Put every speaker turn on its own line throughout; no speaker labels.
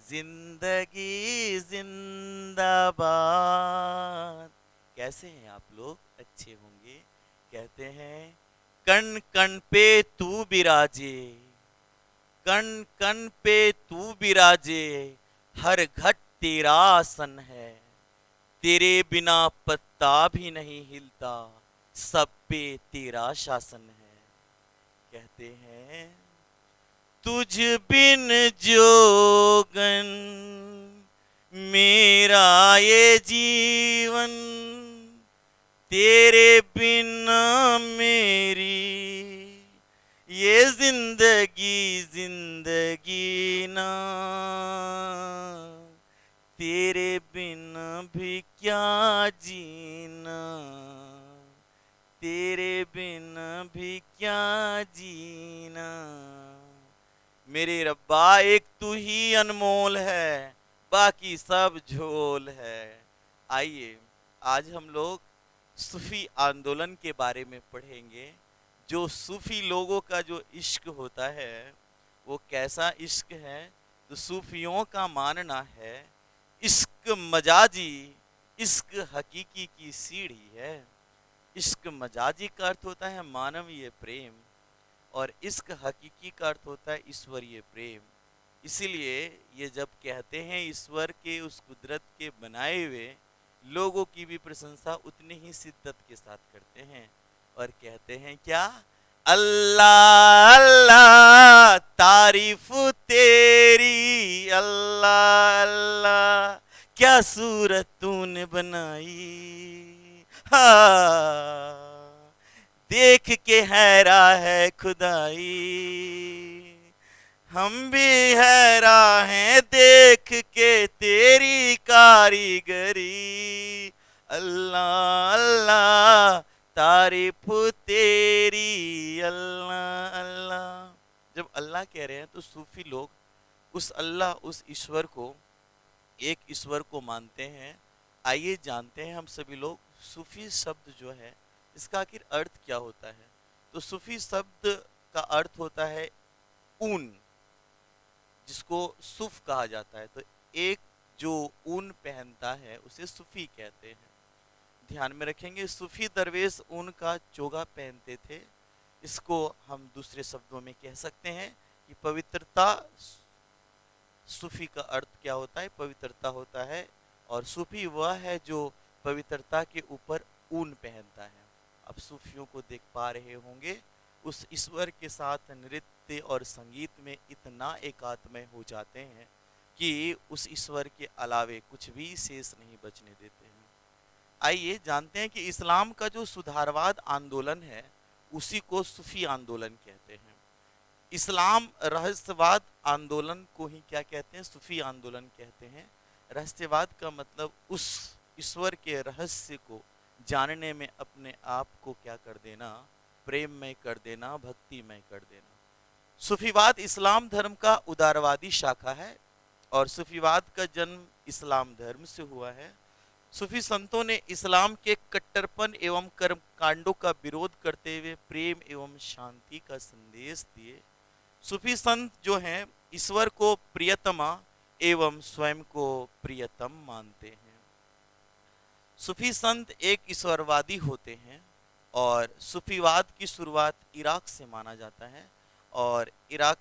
जिंदगी जिंदाबाद। कैसे हैं आप लोग? अच्छे होंगे। कहते हैं कण कण पे तू विराजे, कण कण पे तू विराजे, हर घट तेरा आसन है। तेरे बिना पत्ता भी नहीं हिलता, सब पे तेरा शासन है। कहते हैं तुझ बिन जोगन मेरा ये जीवन, तेरे बिना मेरी ये जिंदगी जिंदगी ना। तेरे बिना भी क्या जीना, तेरे बिना भी क्या जीना। मेरे रब्बा एक तू ही अनमोल है, बाकी सब झोल है। आइए आज हम लोग सूफी आंदोलन के बारे में पढ़ेंगे। जो सूफी लोगों का जो इश्क होता है वो कैसा इश्क है। तो सूफियों का मानना है इश्क मजाजी, इश्क हकीकी की सीढ़ी है। इश्क मजाजी का अर्थ होता है मानवीय प्रेम, और इश्क हकीकी का अर्थ होता है ईश्वरीय प्रेम। इसीलिए ये जब कहते हैं ईश्वर के उस कुदरत के बनाए हुए लोगों की भी प्रशंसा उतनी ही शिद्दत के साथ करते हैं। और कहते हैं क्या? अल्लाह अल्लाह तारीफ तेरी, अल्लाह अल्लाह क्या सूरत तूने बनाई। हाँ, देख के हैरा है खुदाई, हम भी हैरा हैं देख के तेरी कारीगरी। अल्लाह अल्लाह तारीफ तेरी, अल्लाह अल्लाह। जब अल्लाह कह रहे हैं तो सूफी लोग उस अल्लाह, उस ईश्वर को, एक ईश्वर को मानते हैं। आइए जानते हैं हम सभी लोग सूफी शब्द जो है इसका आखिर अर्थ क्या होता है। तो सूफी शब्द का अर्थ होता है ऊन, जिसको सूफ कहा जाता है। तो एक जो ऊन पहनता है उसे सूफी कहते हैं। ध्यान में रखेंगे सूफी दरवेश ऊन का चोगा पहनते थे। इसको हम दूसरे शब्दों में कह सकते हैं कि पवित्रता। सूफी का अर्थ क्या होता है? पवित्रता होता है। और सूफी वह है जो पवित्रता के ऊपर ऊन पहनता है। अब सूफियों को देख पा रहे होंगे उस ईश्वर के साथ नृत्य और संगीत में इतना एकात्मय हो जाते हैं कि उस ईश्वर के अलावे कुछ भी शेष नहीं बचने देते हैं। आइए जानते हैं कि इस्लाम का जो सुधारवाद आंदोलन है उसी को सूफी आंदोलन कहते हैं। इस्लाम रहस्यवाद आंदोलन को ही क्या कहते हैं? सूफी आंदोलन कहते हैं। रहस्यवाद का मतलब उस ईश्वर के रहस्य को जानने में अपने आप को क्या कर देना? प्रेममय कर देना, भक्तिमय कर देना। सूफीवाद इस्लाम धर्म का उदारवादी शाखा है और सूफीवाद का जन्म इस्लाम धर्म से हुआ है। सूफी संतों ने इस्लाम के कट्टरपन एवं कर्म कांडों का विरोध करते हुए प्रेम एवं शांति का संदेश दिए। सूफी संत जो हैं ईश्वर को प्रियतमा एवं स्वयं को प्रियतम मानते हैं। सूफी संत एक ईश्वरवादी होते हैं और सूफीवाद की शुरुआत इराक से माना जाता है। और इराक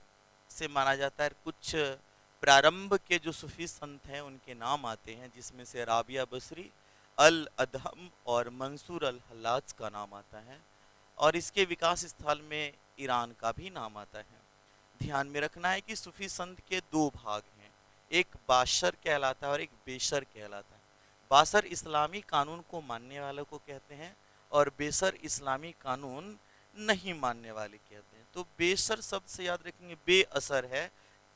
से माना जाता है कुछ प्रारंभ के जो सूफी संत हैं उनके नाम आते हैं, जिसमें से राबिया बसरी, अल अदहम और मंसूर अल हल्लाज का नाम आता है। और इसके विकास स्थल में ईरान का भी नाम आता है। ध्यान में रखना है कि सूफी संत के दो भाग हैं, एक बाशर कहलाता है और एक बेशर कहलाता है। बाशर इस्लामी कानून को मानने वालों को कहते हैं और बेशर इस्लामी कानून नहीं मानने वाले कहते हैं। तो बेशर शब्द से याद रखेंगे बेअसर है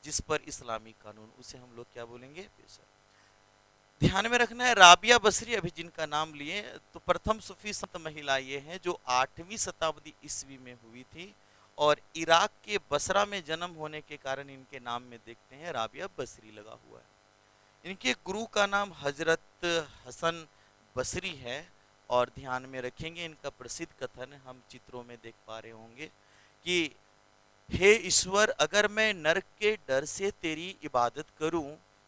जिस पर इस्लामी कानून, उसे हम लोग क्या बोलेंगे? बेशर। ध्यान में रखना है राबिया बसरी अभी जिनका नाम लिए, तो प्रथम सूफी संत महिला ये हैं जो 8वीं शताब्दी ईस्वी में हुई थी और इराक के बसरा में जन्म होने के कारण इनके नाम में देखते हैं राबिया बसरी लगा हुआ है। इनके गुरु का नाम हजरत हसन बसरी है। और ध्यान में रखेंगे इनका प्रसिद्ध कथन हम चित्रों में देख पा रहे होंगे कि हे ईश्वर, अगर मैं नरक के डर से तेरी इबादत करूं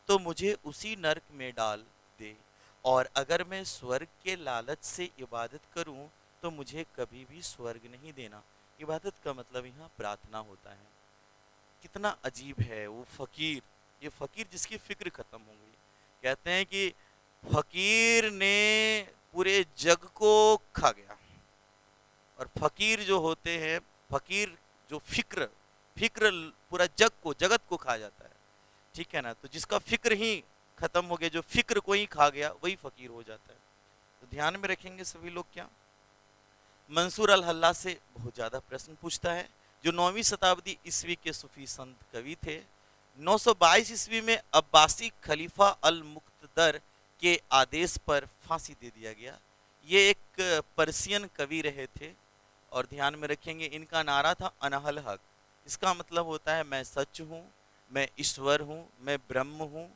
तो मुझे उसी नरक में डाल दे, और अगर मैं स्वर्ग के लालच से इबादत करूं तो मुझे कभी भी स्वर्ग नहीं देना। इबादत का मतलब यहाँ प्रार्थना होता है। कितना अजीब है वो फकीर, ये फकीर जिसकी फिक्र खत्म हो गई। कहते हैं कि फकीर ने पूरे जग को खा गया। और फकीर जो होते हैं, फकीर जो फिक्र फिक्र पूरा जग को, जगत को खा जाता है, ठीक है ना। तो जिसका फिक्र ही खत्म हो गया, जो फिक्र को ही खा गया, वही फकीर हो जाता है। तो ध्यान में रखेंगे सभी लोग। क्या मंसूर अल हल्ला से बहुत ज्यादा प्रश्न पूछता है, जो 9वीं शताब्दी ईस्वी के सूफी संत कवि थे। 922 ईस्वी में अब्बासी खलीफा अल मुक्तदर के आदेश पर फांसी दे दिया गया। ये एक पर्शियन कवि रहे थे। और ध्यान में रखेंगे इनका नारा था अनहल हक। इसका मतलब होता है मैं सच हूँ, मैं ईश्वर हूँ, मैं ब्रह्म हूँ,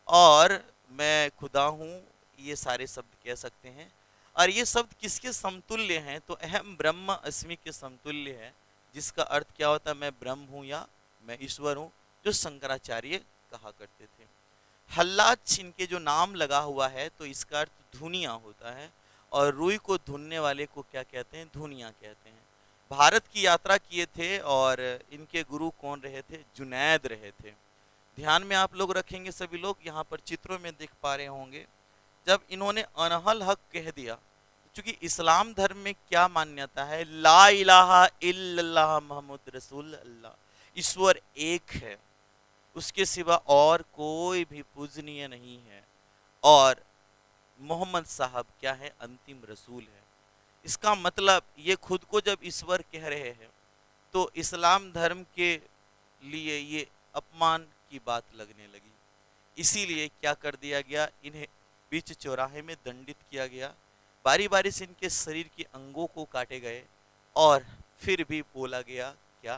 और मैं खुदा हूँ। ये सारे शब्द कह सकते हैं। और ये शब्द किसके समतुल्य हैं? तो अहम ब्रह्म अस्मि के समतुल्य है, जिसका अर्थ क्या होता है? मैं ब्रह्म हूँ या मैं ईश्वर हूँ, जो शंकराचार्य कहा करते थे। हल्लाज इनके जो नाम लगा हुआ है, तो इसका अर्थ धुनिया होता है। और रुई को धुनने वाले को क्या कहते हैं? धुनिया कहते हैं। भारत की यात्रा किए थे, और इनके गुरु कौन रहे थे? जुनैद रहे थे। ध्यान में आप लोग रखेंगे सभी लोग, यहाँ पर चित्रों में देख पा रहे होंगे, जब इन्होंने अनहल हक कह दिया, क्योंकि इस्लाम धर्म में क्या मान्यता है? ला इलाहा इल्लल्लाह मोहम्मद रसूल अल्लाह, ईश्वर एक है, उसके सिवा और कोई भी पूजनीय नहीं है, और मोहम्मद साहब क्या है? अंतिम रसूल है। इसका मतलब ये खुद को जब ईश्वर कह रहे हैं, तो इस्लाम धर्म के लिए ये अपमान की बात लगने लगी। इसीलिए क्या कर दिया गया? इन्हें बीच चौराहे में दंडित किया गया। बारी बारी से इनके शरीर के अंगों को काटे गए, और फिर भी बोला गया क्या?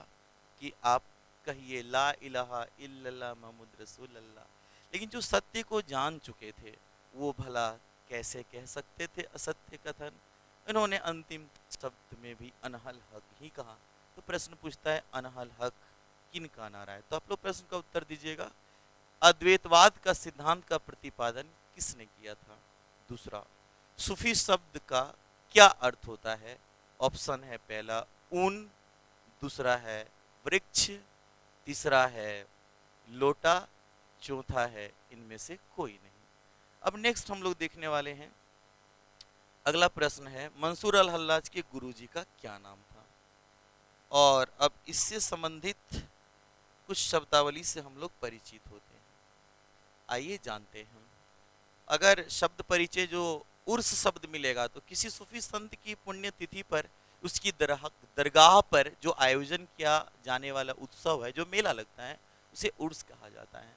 कि आप कहिए ला इलाहा इल्लल्लाह मोहम्मद रसूल अल्लाह। लेकिन जो सत्य को जान चुके थे, वो भला कैसे कह सकते थे असत्य कथन? इन्होंने अंतिम शब्द में भी अनहल हक ही कहा। तो प्रश्न पूछता है अनहल हक किन का नारा है? तो आप लोग प्रश्न का उत्तर दीजिएगा। अद्वैतवाद का सिद्धांत का प्रतिपादन किसने किया था? दूसरा, सूफी शब्द का क्या अर्थ होता है? ऑप्शन है पहला ऊन, दूसरा है वृक्ष, तीसरा है लोटा, चौथा है इनमें से कोई नहीं। अब नेक्स्ट हम लोग देखने वाले हैं, अगला प्रश्न है मंसूर अल हल्लाज के गुरुजी का क्या नाम था? और अब इससे संबंधित कुछ शब्दावली से हम लोग परिचित होते हैं। आइए जानते हैं। अगर शब्द परिचय जो उर्स शब्द मिलेगा, तो किसी सूफी संत की पुण्यतिथि पर उसकी दरगाह पर जो आयोजन किया जाने वाला उत्सव है, जो मेला लगता है, उसे उर्स कहा जाता है।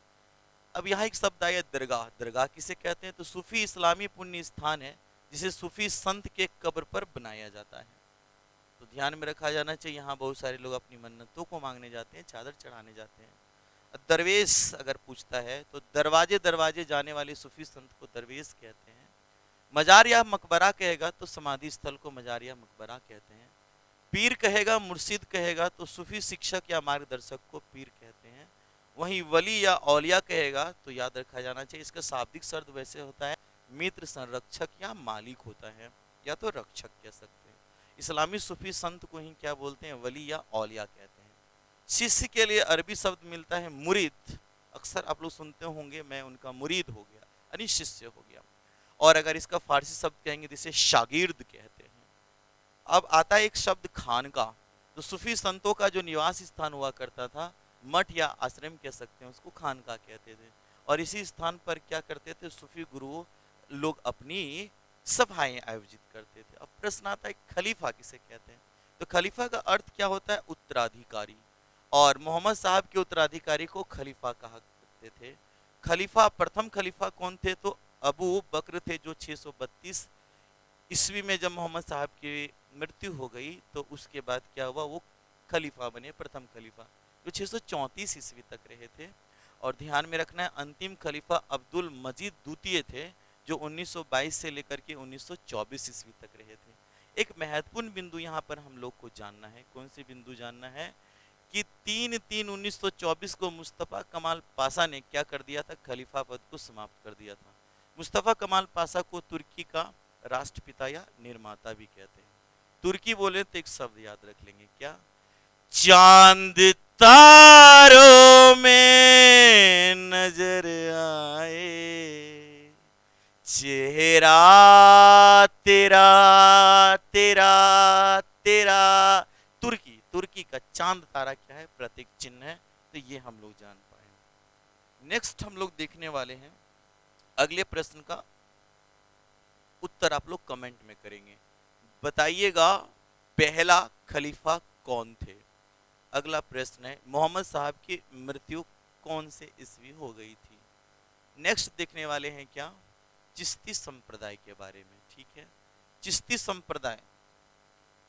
अब यहाँ एक शब्द आया दरगाह। दरगाह किसे कहते हैं? तो सूफी इस्लामी पुण्य स्थान है, जिसे सूफी संत के कब्र पर बनाया जाता है। तो ध्यान में रखा जाना चाहिए, यहाँ बहुत सारे लोग अपनी मन्नतों को मांगने जाते हैं, चादर चढ़ाने जाते हैं। दरवेश अगर पूछता है, तो दरवाजे दरवाजे जाने वाले सूफी संत को दरवेश कहते हैं। मजार या मकबरा कहेगा तो समाधि स्थल को मजार या मकबरा कहते हैं। पीर कहेगा, मुर्शिद कहेगा तो सूफी शिक्षक या मार्गदर्शक को पीर कहते हैं। वहीं वली या औलिया कहेगा तो याद रखा जाना चाहिए, इसका शाब्दिक शब्द वैसे होता है मित्र, संरक्षक या मालिक होता है, या तो रक्षक कह सकते हैं। इस्लामी सूफी संत को ही क्या बोलते हैं? वली या औलिया कहते हैं। शिष्य के लिए अरबी शब्द मिलता है मुरीद। अक्सर आप लोग सुनते होंगे, मैं उनका मुरीद हो गया, यानी शिष्य हो गया। और अगर इसका फारसी शब्द कहेंगे, जिसे शागिर्द कहते हैं। अब आता है एक शब्द खानका। तो सूफी संतों का जो निवास स्थान हुआ करता था, मठ या आश्रम कह सकते हैं, उसको खानका कहते थे। और इसी स्थान पर क्या करते थे? सूफी गुरु लोग अपनी सभाएं आयोजित करते थे। अब प्रश्न आता है खलीफा किसे कहते हैं? तो खलीफा का अर्थ क्या होता है? उत्तराधिकारी। और मोहम्मद साहब के उत्तराधिकारी को खलीफा कहा करते थे। खलीफा, प्रथम खलीफा कौन थे? तो अबू बकर थे, जो 632 ईस्वी में जब मोहम्मद साहब की मृत्यु हो गई, तो उसके बाद क्या हुआ? वो खलीफा बने, प्रथम खलीफा, जो 634 ईस्वी तक रहे थे। और ध्यान में रखना है अंतिम खलीफा अब्दुल मजीद द्वितीय थे, जो 1922 से लेकर के 1924 ईस्वी तक रहे थे। एक महत्वपूर्ण बिंदु यहाँ पर हम लोग को जानना है। कौन सी बिंदु जानना है? कि 3/3/1924 को मुस्तफ़ा कमाल पाशा ने क्या कर दिया था, खलीफा पद को समाप्त कर दिया था। मुस्तफ़ा कमाल पाशा को तुर्की का राष्ट्रपिता या निर्माता भी कहते हैं। तुर्की बोले तो एक शब्द याद रख लेंगे, क्या? चांद तारों में नजर आए, चेहरा तेरा तेरा तेरा। तुर्की, तुर्की का चांद तारा क्या है, प्रतीक चिन्ह है। तो ये हम लोग जान पाए। नेक्स्ट हम लोग देखने वाले हैं अगले प्रश्न का उत्तर आप लोग कमेंट में करेंगे। बताइएगा पहला खलीफा कौन थे। अगला प्रश्न है मोहम्मद साहब की मृत्यु कौन से ईस्वी हो गई थी। नेक्स्ट देखने वाले हैं क्या, चिश्ती संप्रदाय के बारे में। ठीक है, चिश्ती संप्रदाय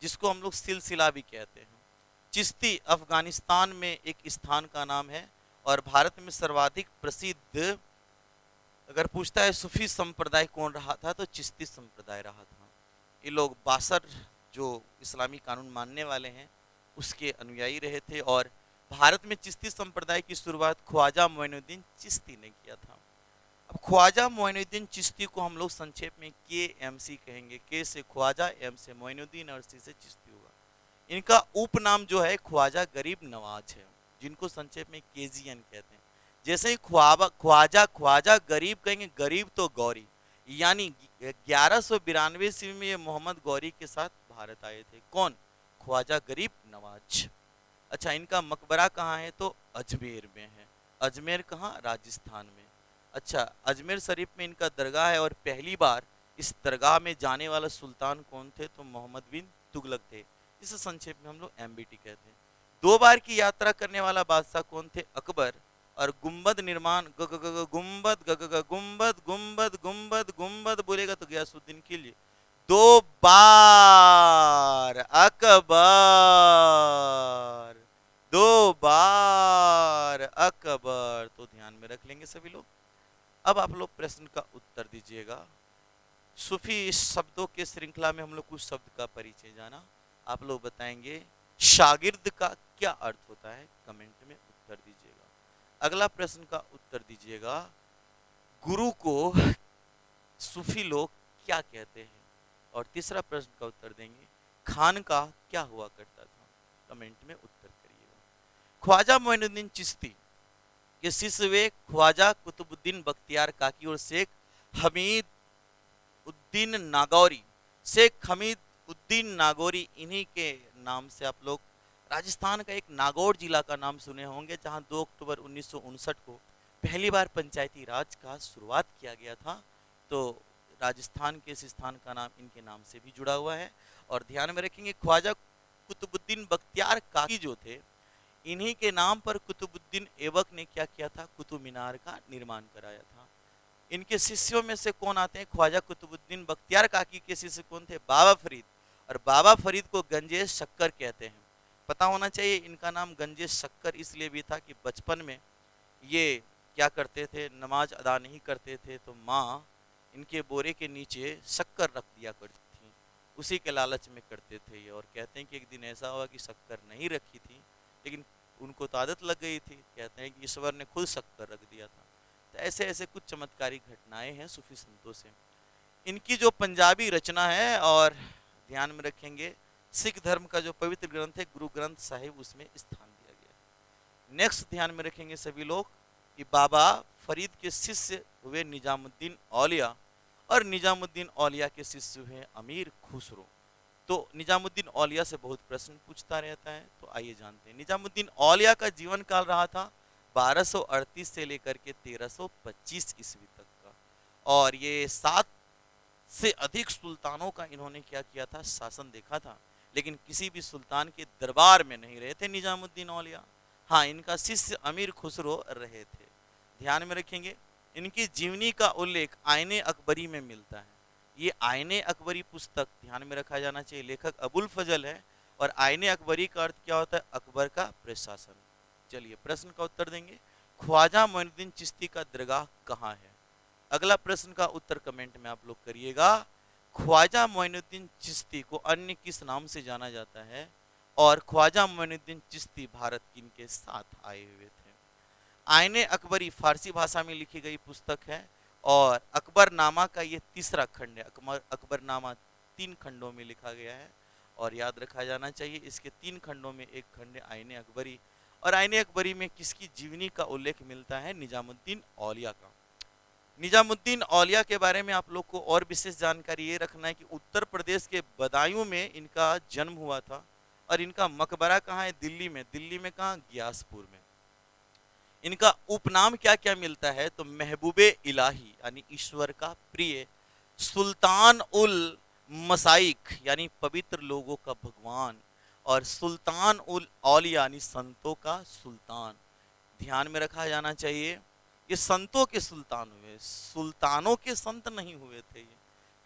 जिसको हम लोग सिलसिला भी कहते हैं। चिश्ती अफगानिस्तान में एक स्थान का नाम है और भारत में सर्वाधिक प्रसिद्ध अगर पूछता है सूफी संप्रदाय कौन रहा था तो चिश्ती संप्रदाय रहा था। ये लोग बासर जो इस्लामी कानून मानने वाले हैं उसके अनुयायी रहे थे और भारत में चिश्ती संप्रदाय की शुरुआत ख्वाजा मोइनुद्दीन चिश्ती ने किया था। अब ख्वाजा मोइनुद्दीन चिश्ती को हम लोग संक्षेप में KMC कहेंगे। के से ख्वाजा, एम से मोइनुद्दीन और सी से चिश्ती होगा। इनका उपनाम जो है ख्वाजा गरीब नवाज है, जिनको संक्षेप में KGN कहते हैं। जैसे ही ख्वाजा ख्वाजा गरीब कहेंगे, गरीब तो गौरी, यानी 1192 ईस्वी में ये मोहम्मद गौरी के साथ भारत आए थे। कौन? ख्वाजा गरीब नवाज। अच्छा, इनका मकबरा कहाँ है तो अजमेर में है। अजमेर कहाँ? राजस्थान में। अच्छा, अजमेर शरीफ में इनका दरगाह है और पहली बार इस दरगाह में जाने वाला सुल्तान कौन थे तो मोहम्मद बिन तुगलक थे, जिसे संक्षेप में हम लोग MBT कहते हैं। 2 बार की यात्रा करने वाला बादशाह कौन थे? अकबर। और गुंबद निर्माण गुंबद गुंबद गुंबद गुंबद गुंबद बोलेगा तो गयासुद्दीन खिलजी। 2 बार अकबर, 2 बार अकबर, तो ध्यान में रख लेंगे सभी लोग। अब आप लोग प्रश्न का उत्तर दीजिएगा। सूफी शब्दों के श्रृंखला में हम लोग कुछ शब्द का परिचय जाना। आप लोग बताएंगे शागिर्द का क्या अर्थ होता है, कमेंट में उत्तर दीजिएगा। अगला प्रश्न का उत्तर दीजिएगा, गुरु को सूफी लोग क्या कहते हैं। और तीसरा प्रश्न का उत्तर देंगे खान का क्या हुआ करता था, कमेंट में उत्तर करिएगा। ख्वाजा मोइनुद्दीन चिश्ती के शिष्य वे ख्वाजा कुतुबुद्दीन बख्तियार काकी और शेख हमीद उद्दीन नागौरी। शेख हमीद उद्दीन नागौरी, इन्हीं के नाम से आप लोग राजस्थान का एक नागौर जिला का नाम सुने होंगे, जहां 2 अक्टूबर 1959 को पहली बार पंचायती राज का शुरुआत किया गया था। तो राजस्थान के इस स्थान का नाम इनके नाम से भी जुड़ा हुआ है। और ध्यान में रखेंगे ख्वाजा कुतुबुद्दीन बख्तियार काकी जो थे, इन्हीं के नाम पर कुतुबुद्दीन ऐबक ने क्या किया था, कुतुब मीनार का निर्माण कराया था। इनके शिष्यों में से कौन आते हैं, ख्वाजा कुतुबुद्दीन बख्तियार काकी के शिष्य कौन थे, बाबा फरीद। और बाबा फरीद को गंजेश शक्कर कहते हैं। पता होना चाहिए इनका नाम गंजेश शक्कर इसलिए भी था कि बचपन में ये क्या करते थे, नमाज अदा नहीं करते थे तो माँ इनके बोरे के नीचे शक्कर रख दिया करती थी, उसी के लालच में करते थे ये। और कहते हैं कि एक दिन ऐसा हुआ कि शक्कर नहीं रखी थी, लेकिन उनको तो आदत लग गई थी। कहते हैं कि ईश्वर ने खुद शक्कर रख दिया था। तो ऐसे ऐसे कुछ चमत्कारी घटनाएं हैं सूफी संतों से। इनकी जो पंजाबी रचना है, और ध्यान में रखेंगे सिख धर्म का जो पवित्र ग्रंथ है गुरु ग्रंथ साहिब, उसमें स्थान दिया गया। नेक्स्ट ध्यान में रखेंगे सभी लोग कि बाबा फरीद के शिष्य हुए निजामुद्दीन औलिया और निजामुद्दीन औलिया के शिष्य हुए अमीर खुसरो। तो निजामुद्दीन औलिया से बहुत प्रश्न पूछता रहता है, तो आइए जानते हैं। निजामुद्दीन औलिया का जीवन काल रहा था 1238 से लेकर के 1325 ईस्वी तक का। और ये 7 से अधिक सुल्तानों का इन्होंने क्या किया था, शासन देखा था। लेकिन किसी भी सुल्तान के दरबार में नहीं रहे थे निजामुद्दीन औलिया। हाँ, इनका शिष्य अमीर खुसरो रहे थे। ध्यान में रखेंगे इनकी जीवनी का उल्लेख आईने अकबरी में मिलता है। ये आईने अकबरी पुस्तक ध्यान में रखा जाना चाहिए, लेखक अबुल फजल है। और आईने अकबरी का अर्थ क्या होता है, अकबर का प्रशासन। चलिए प्रश्न का उत्तर देंगे, ख्वाजा मोइनुद्दीन चिश्ती का दरगाह कहाँ है। अगला प्रश्न का उत्तर कमेंट में आप लोग करिएगा। ख्वाजा मोइनुद्दीन चिश्ती को अन्य किस नाम से जाना जाता है, और ख्वाजा मोइनुद्दीन चिश्ती भारत की इनके साथ आए हुए थे। आईने अकबरी फारसी भाषा में लिखी गई पुस्तक है और अकबरनामा का ये तीसरा खंड है। अकबरनामा 3 खंडों में लिखा गया है और याद रखा जाना चाहिए इसके 3 खंडों में एक खंड है आईने अकबरी। और आईने अकबरी में किसकी जीवनी का उल्लेख मिलता है? निजामुद्दीन औलिया का। निजामुद्दीन औलिया के बारे में आप लोग को और विशेष जानकारी ये रखना है कि उत्तर प्रदेश के बदायूं में इनका जन्म हुआ था और इनका मकबरा कहाँ है? दिल्ली में। दिल्ली में कहाँ? ग्यासपुर में। इनका उपनाम क्या क्या मिलता है? तो महबूबे इलाही यानी ईश्वर का प्रिय, सुल्तान उल मसाइक यानी पवित्र लोगों का भगवान, और सुल्तान उल औलिया यानी संतों का सुल्तान। ध्यान में रखा जाना चाहिए ये संतों के सुल्तान हुए, सुल्तानों के संत नहीं हुए थे ये,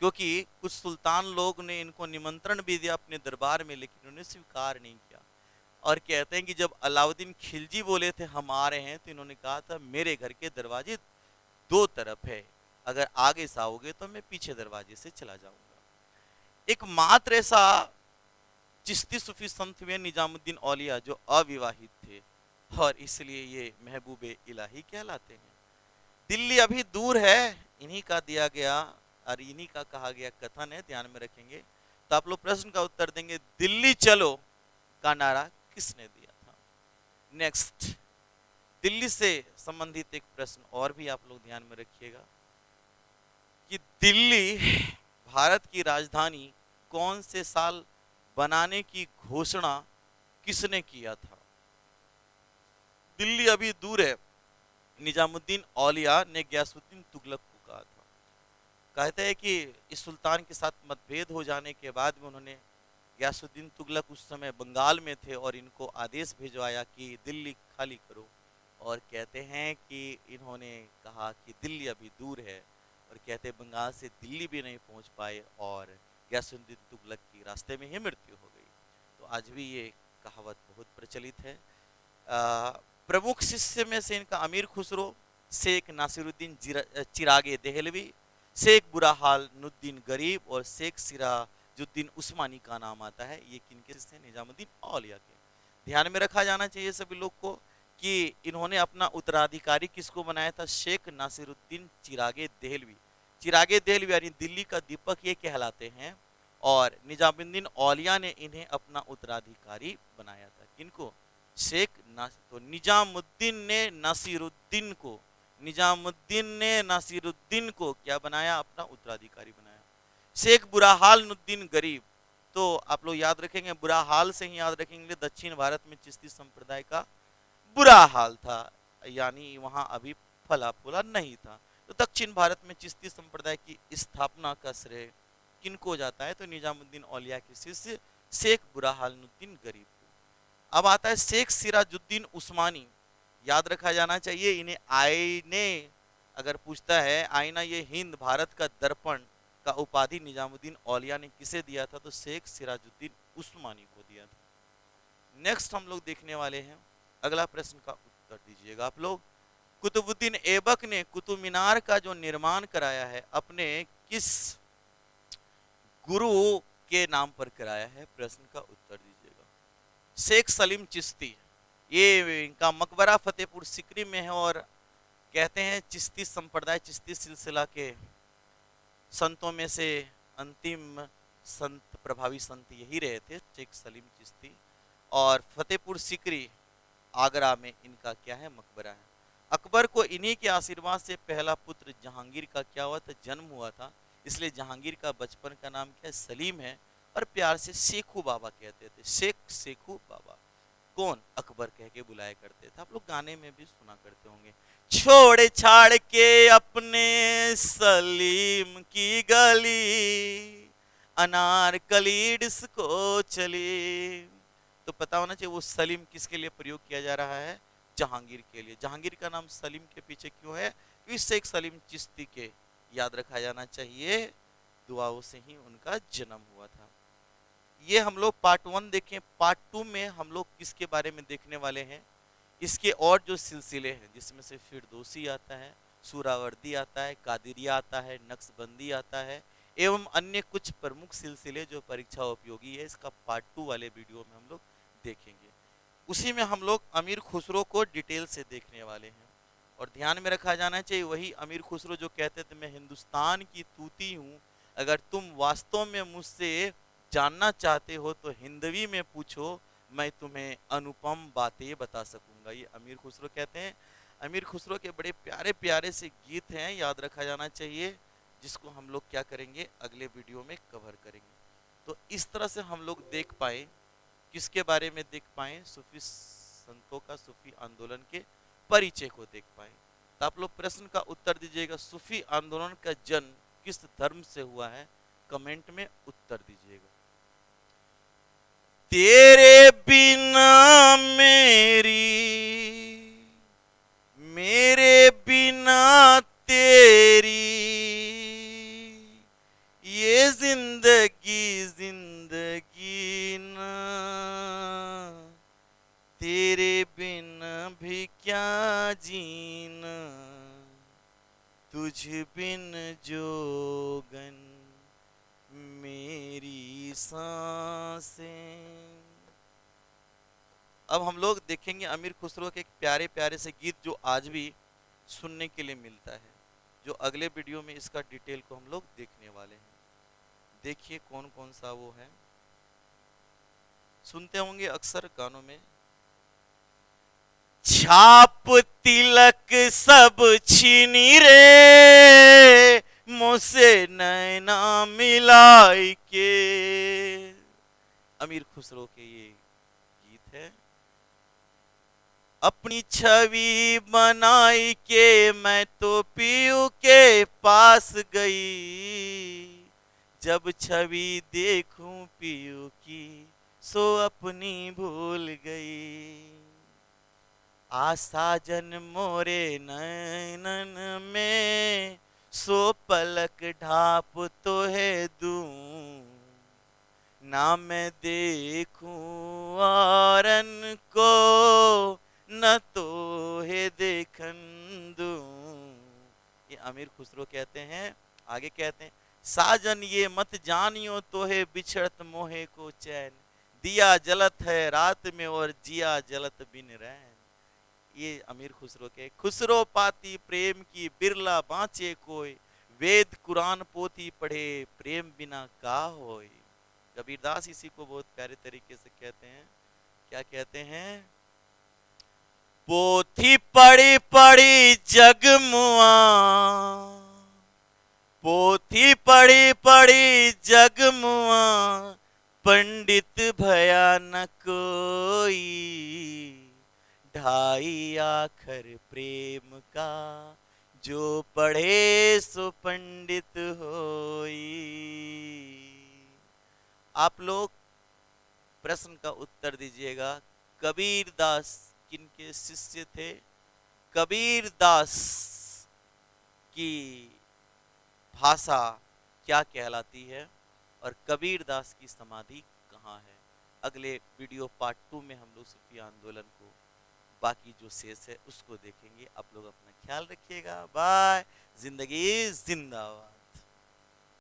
क्योंकि कुछ सुल्तान लोग ने इनको निमंत्रण भी दिया अपने दरबार में लेकिन उन्होंने स्वीकार नहीं किया। और कहते हैं कि जब अलाउद्दीन खिलजी बोले थे हम आ रहे हैं तो इन्होंने कहा था मेरे घर के दरवाजे 2 तरफ है, अगर आगे से आओगे तो मैं पीछे दरवाजे से चला जाऊंगा। एक मात्र ऐसा चिश्ती सूफी संत हुए निजामुद्दीन औलिया जो अविवाहित थे और इसलिए ये महबूबे इलाही कहलाते हैं। दिल्ली अभी दूर है, इन्हीं का दिया गया और इन्हीं का कहा गया कथन है, ध्यान में रखेंगे। तो आप लोग प्रश्न का उत्तर देंगे दिल्ली चलो का नारा किसने दिया था? नेक्स्ट, दिल्ली से संबंधित एक प्रश्न और भी आप लोग ध्यान में रखिएगा कि दिल्ली भारत की राजधानी कौन से साल बनाने की घोषणा किसने किया था? दिल्ली अभी दूर है, निजामुद्दीन औलिया ने गयासुद्दीन तुगलक को कहा था। कहते हैं कि इस सुल्तान के साथ मतभेद हो जाने के बाद में उन्होंने, गयासुद्दीन तुगलक उस समय बंगाल में थे और इनको आदेश भिजवाया कि दिल्ली खाली करो। और कहते हैं कि इन्होंने कहा कि दिल्ली अभी दूर है और कहते बंगाल से दिल्ली भी नहीं पहुंच पाए और गयासुद्दीन तुगलक की रास्ते में ही मृत्यु हो गई। तो आज भी ये कहावत बहुत प्रचलित है। प्रमुख शिष्य में से इनका अमीर खुसरो, शेख नासिरुद्दीन चिरागे देहलवी, शेख बुरहानुद्दीन गरीब और शेख सिराजुद्दीन उस्मानी का नाम आता है। ये किनके शिष्य हैं? निजामुद्दीन औलिया के। ध्यान में रखा जाना चाहिए सभी लोग को कि इन्होंने अपना उत्तराधिकारी किसको बनाया था? शेख नासिरुद्दीन चिरागे देहलवी। चिरागे देहलवी यानी दिल्ली का दीपक ये कहलाते हैं और निजामुद्दीन औलिया ने इन्हें अपना उत्तराधिकारी बनाया था। किनको? तो निजामुद्दीन को क्या बनाया? अपना उत्तराधिकारी बनाया। शेख बुरहानुद्दीन गरीब, तो आप लोग याद रखेंगे, बुराहाल से ही याद रखेंगे, दक्षिण भारत में चिश्ती संप्रदाय का बुरा हाल था, यानी वहां अभी फला फूला नहीं था। तो दक्षिण भारत में चिश्ती संप्रदाय की स्थापना का श्रेय किनको जाता है? तो निजामुद्दीन औलिया के शिष्य शेख बुरहानुद्दीन गरीब को। अब आता है शेख सिराजुद्दीन उस्मानी। याद रखा जाना चाहिए इन्हें आईने, अगर पूछता है आईना ये हिंद भारत का दर्पण का उपाधि निजामुद्दीन औलिया ने किसे दिया था? तो शेख सिराजुद्दीन उस्मानी को दिया था। नेक्स्ट हम लोग देखने वाले हैं, अगला प्रश्न का उत्तर दीजिएगा आप लोग। कुतुबुद्दीन ऐबक ने कुतुब मीनार का जो निर्माण कराया है अपने किस गुरु के नाम पर कराया है? प्रश्न का उत्तर दीजिएगा। शेख सलीम चिश्ती। ये इनका मकबरा फतेहपुर सिकरी में है और कहते हैं चिश्ती संप्रदाय, चिश्ती सिलसिला के संतों में से अंतिम संत, प्रभावी संत यही रहे थे, शेख सलीम चिश्ती। और फतेहपुर सिकरी आगरा में इनका क्या है? मकबरा है। अकबर को इन्हीं के आशीर्वाद से पहला पुत्र जहांगीर का क्या हुआ था? जन्म हुआ था। इसलिए जहांगीर का बचपन का नाम क्या है? सलीम है और प्यार से शेखू बाबा कहते थे। शेख शेखू बाबा कौन? अकबर कह के बुलाया करते थे। आप लोग गाने में भी सुना करते होंगे, छोड़ छाड़ के अपने सलीम की गली, अनारकली डिस्को चली। तो पता होना चाहिए वो सलीम किसके लिए प्रयोग किया जा रहा है? जहांगीर के लिए। जहांगीर का नाम सलीम के पीछे क्यों है? क्योंकि शेख सलीम चिश्ती के, याद रखा जाना चाहिए, दुआओं से ही उनका जन्म हुआ था। ये हम लोग पार्ट 1 देखें। पार्ट 2 में हम लोग किसके बारे में देखने वाले हैं? इसके और जो सिलसिले हैं जिसमें से फिरदौसी आता है, सूरावर्दी आता है, कादिरिया आता है, नक्शबंदी आता है एवं अन्य कुछ प्रमुख सिलसिले जो परीक्षा उपयोगी है, इसका पार्ट 2 वाले वीडियो में हम लोग देखेंगे। उसी में हम लोग अमीर खुसरो को डिटेल से देखने वाले हैं। और ध्यान में रखा जाना चाहिए वही अमीर खुसरो जो कहते थे मैं हिंदुस्तान की तूती हूँ, अगर तुम वास्तव में मुझसे जानना चाहते हो तो हिंदवी में पूछो, मैं तुम्हें अनुपम बातें बता सकूंगा। ये अमीर खुसरो कहते हैं। अमीर खुसरो के बड़े प्यारे प्यारे से गीत हैं, याद रखा जाना चाहिए, जिसको हम लोग क्या करेंगे अगले वीडियो में कवर करेंगे। तो इस तरह से हम लोग देख पाए, किसके बारे में देख पाए, सूफी संतों का, सूफी आंदोलन के परिचय को देख पाए। तो आप लोग प्रश्न का उत्तर दीजिएगा, सूफी आंदोलन का जन्म किस धर्म से हुआ है, कमेंट में उत्तर दीजिएगा। तेरे बिना मेरे बिना तेरी, ये जिंदगी जिंदगी ना, तेरे बिना भी क्या जीना, तुझ बिन जोगन मेरी सांसें। अब हम लोग देखेंगे अमीर खुसरो के प्यारे प्यारे से गीत जो आज भी सुनने के लिए मिलता है, जो अगले वीडियो में इसका डिटेल को हम लोग देखने वाले हैं। देखिए कौन कौन सा वो है, सुनते होंगे अक्सर गानों में। छाप तिलक सब छीनी रे, मुझसे नैना मिलाई के। अमीर खुसरो के ये गीत है। अपनी छवि बनाई के मैं तो पीयू के पास गई, जब छवि देखूं पीयू की सो अपनी भूल गई। आसाजन मोरे नैनन में, सो पलक ढाप तो है दूं, ना मैं देखूं औरन को, न तो है देखन दूं। ये अमीर खुसरो कहते हैं। आगे कहते हैं, साजन ये मत जानियो तो है बिछड़त मोहे को चैन, दिया जलत है रात में और जिया जलत बिन रैन। ये अमीर खुसरो के। खुसरो पाती प्रेम की बिरला बाँचे कोई, वेद कुरान पोथी पढ़े प्रेम बिना का होय। कबीरदास इसी को बहुत प्यारे तरीके से कहते हैं। क्या कहते हैं, पोथी पढ़ी पढ़ी जगमुआ, पोथी पढ़ी पढ़ी जगमुआ, पंडित भया न कोई, ढाई आखर प्रेम का, जो पढ़े सो पंडित होई। आप लोग प्रश्न का उत्तर दीजिएगा, कबीरदास किनके शिष्य थे, कबीरदास की भाषा क्या कहलाती है, और कबीरदास की समाधि कहाँ है। अगले वीडियो पार्ट 2 में हम लोग सूफी आंदोलन को बाकी जो शेष है उसको देखेंगे। आप लोग अपना ख्याल रखिएगा। बाय। जिंदगी जिंदाबाद।